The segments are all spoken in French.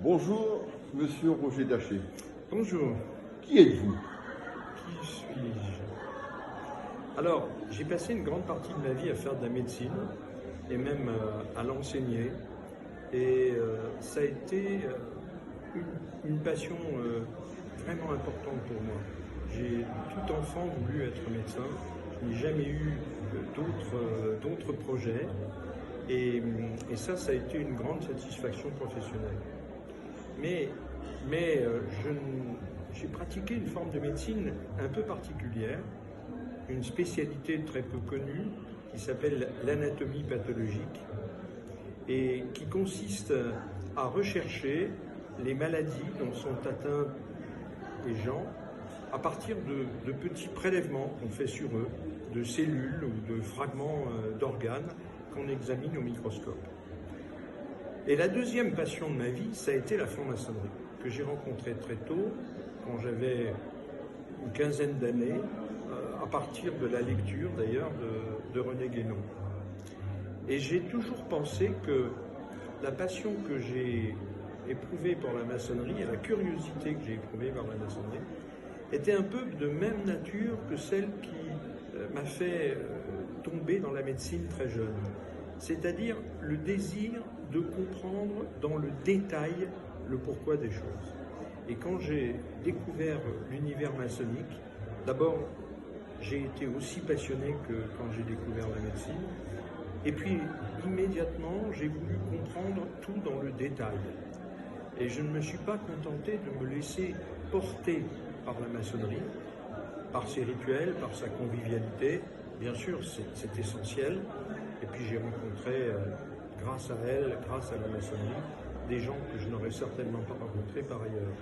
Bonjour, monsieur Roger Daché. Bonjour, Qui êtes-vous? qui suis-je? Alors, j'ai passé une grande partie de ma vie à faire de la médecine et même à l'enseigner. Et ça a été une passion vraiment importante pour moi. J'ai tout enfant voulu être médecin. Je n'ai jamais eu d'autres projets. Et ça a été une grande satisfaction professionnelle. Mais j'ai pratiqué une forme de médecine un peu particulière, une spécialité très peu connue qui s'appelle l'anatomie pathologique et qui consiste à rechercher les maladies dont sont atteints les gens à partir de petits prélèvements qu'on fait sur eux, de cellules ou de fragments d'organes qu'on examine au microscope. Et la deuxième passion de ma vie, ça a été la franc-maçonnerie, que j'ai rencontrée très tôt, quand j'avais une quinzaine d'années, à partir de la lecture d'ailleurs de René Guénon. Et j'ai toujours pensé que la passion que j'ai éprouvée pour la maçonnerie et la curiosité que j'ai éprouvée par la maçonnerie était un peu de même nature que celle qui m'a fait tomber dans la médecine très jeune. C'est-à-dire le désir de comprendre dans le détail le pourquoi des choses. Et quand j'ai découvert l'univers maçonnique, d'abord j'ai été aussi passionné que quand j'ai découvert la médecine, et puis immédiatement j'ai voulu comprendre tout dans le détail. Et je ne me suis pas contenté de me laisser porter par la maçonnerie, par ses rituels, par sa convivialité. Bien sûr, c'est essentiel. Et puis j'ai rencontré, grâce à elle, grâce à la maçonnerie, des gens que je n'aurais certainement pas rencontrés par ailleurs.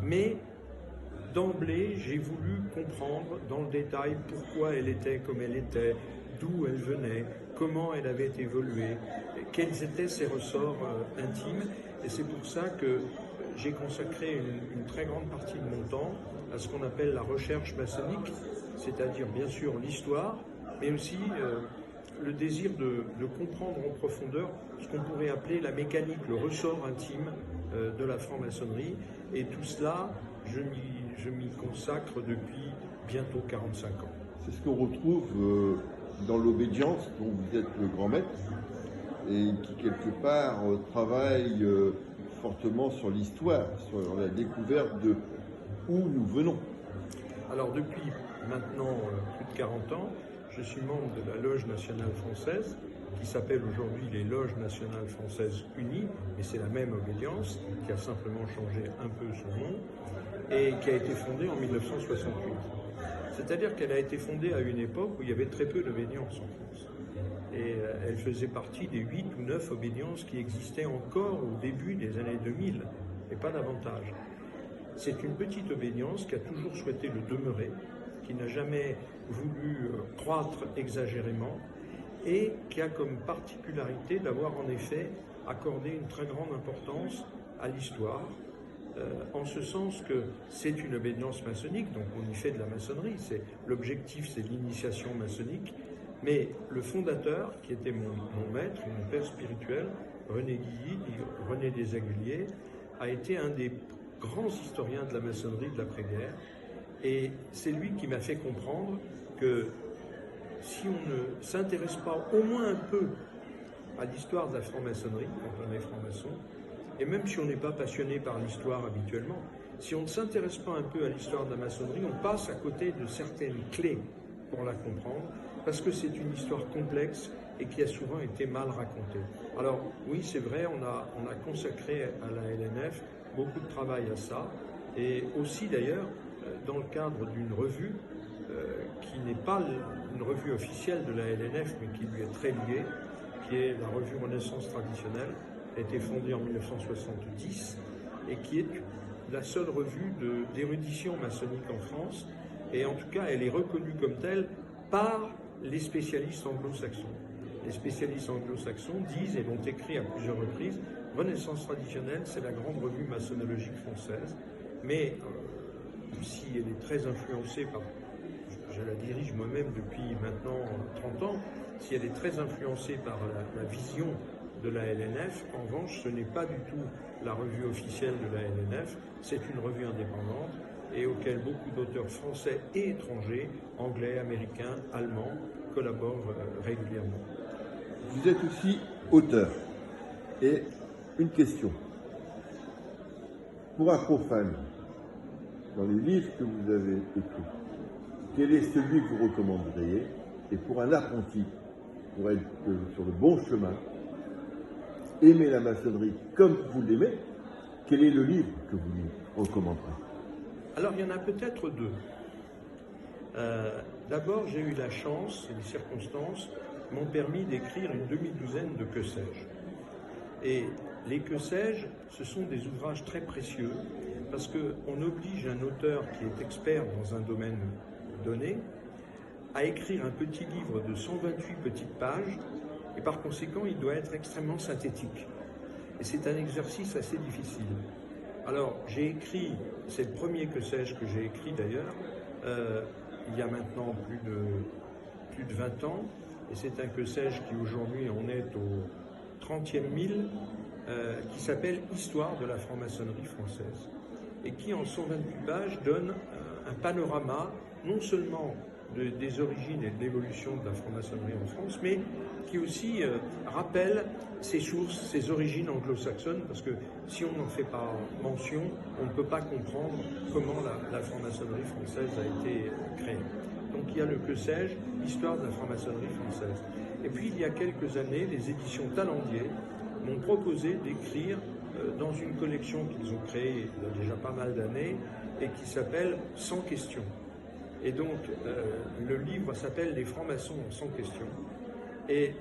Mais d'emblée, j'ai voulu comprendre dans le détail pourquoi elle était comme elle était, d'où elle venait, comment elle avait évolué, quels étaient ses ressorts intimes. Et c'est pour ça que j'ai consacré une très grande partie de mon temps à ce qu'on appelle la recherche maçonnique, c'est-à-dire bien sûr l'histoire, mais aussi le désir de comprendre en profondeur ce qu'on pourrait appeler la mécanique, le ressort intime de la franc-maçonnerie. Et tout cela, je m'y consacre depuis bientôt 45 ans. C'est ce qu'on retrouve dans l'obédience dont vous êtes le grand maître et qui quelque part travaille fortement sur l'histoire, sur la découverte de où nous venons. Alors depuis maintenant plus de 40 ans, je suis membre de la Loge nationale française, qui s'appelle aujourd'hui les Loges nationales françaises unies, mais c'est la même obédience, qui a simplement changé un peu son nom, et qui a été fondée en 1968. C'est-à-dire qu'elle a été fondée à une époque où il y avait très peu d'obédiences en France. Et elle faisait partie des 8 ou 9 obédiences qui existaient encore au début des années 2000, et pas davantage. C'est une petite obédience qui a toujours souhaité le demeurer, qui n'a jamais voulu croître exagérément et qui a comme particularité d'avoir en effet accordé une très grande importance à l'histoire, en ce sens que c'est une obédience maçonnique, donc on y fait de la maçonnerie, l'objectif c'est l'initiation maçonnique, mais le fondateur, qui était mon maître, mon père spirituel, René Guilly, René Desaguliers, a été un des grands historiens de la maçonnerie de l'après-guerre. Et c'est lui qui m'a fait comprendre que si on ne s'intéresse pas au moins un peu à l'histoire de la franc-maçonnerie, quand on est franc-maçon, et même si on n'est pas passionné par l'histoire habituellement, si on ne s'intéresse pas un peu à l'histoire de la maçonnerie, on passe à côté de certaines clés pour la comprendre, parce que c'est une histoire complexe et qui a souvent été mal racontée. Alors oui, c'est vrai, on a consacré à la LNF beaucoup de travail à ça, et aussi d'ailleurs, dans le cadre d'une revue qui n'est pas une revue officielle de la LNF, mais qui lui est très liée, qui est la revue Renaissance traditionnelle, qui a été fondée en 1970 et qui est la seule revue d'érudition maçonnique en France. Et en tout cas, elle est reconnue comme telle par les spécialistes anglo-saxons. Les spécialistes anglo-saxons disent et l'ont écrit à plusieurs reprises, Renaissance traditionnelle, c'est la grande revue maçonnologique française, mais si elle est très influencée par, je la dirige moi-même depuis maintenant 30 ans, si elle est très influencée par la vision de la LNF. En revanche, ce n'est pas du tout la revue officielle de la LNF, c'est une revue indépendante et auquel beaucoup d'auteurs français et étrangers, anglais, américains, allemands, collaborent régulièrement. Vous êtes aussi auteur. Et une question. Pour un profane, dans les livres que vous avez écrits, quel est celui que vous recommanderiez? Et pour un apprenti, pour être sur le bon chemin, aimer la maçonnerie comme vous l'aimez, quel est le livre que vous lui recommanderez? Alors, il y en a peut-être deux. D'abord, j'ai eu la chance, et les circonstances m'ont permis d'écrire une demi-douzaine de que sais-je. Et les que sais-je, ce sont des ouvrages très précieux parce qu'on oblige un auteur qui est expert dans un domaine donné à écrire un petit livre de 128 petites pages et par conséquent, il doit être extrêmement synthétique. Et c'est un exercice assez difficile. Alors, j'ai écrit, c'est le premier que sais-je que j'ai écrit d'ailleurs, il y a maintenant plus de 20 ans, et c'est un que sais-je qui aujourd'hui en est au 30e mille, qui s'appelle Histoire de la franc-maçonnerie française, et qui en 128 pages donne un panorama non seulement des origines et de l'évolution de la franc-maçonnerie en France, mais qui aussi rappelle ses sources, ses origines anglo-saxonnes, parce que si on n'en fait pas mention, on ne peut pas comprendre comment la franc-maçonnerie française a été créée. Donc il y a le que sais-je, Histoire de la franc-maçonnerie française. Et puis il y a quelques années, les éditions Talandier m'ont proposé d'écrire dans une collection qu'ils ont créée il y a déjà pas mal d'années et qui s'appelle 100 questions. Et donc, le livre s'appelle « Les francs-maçons en 100 questions ». Et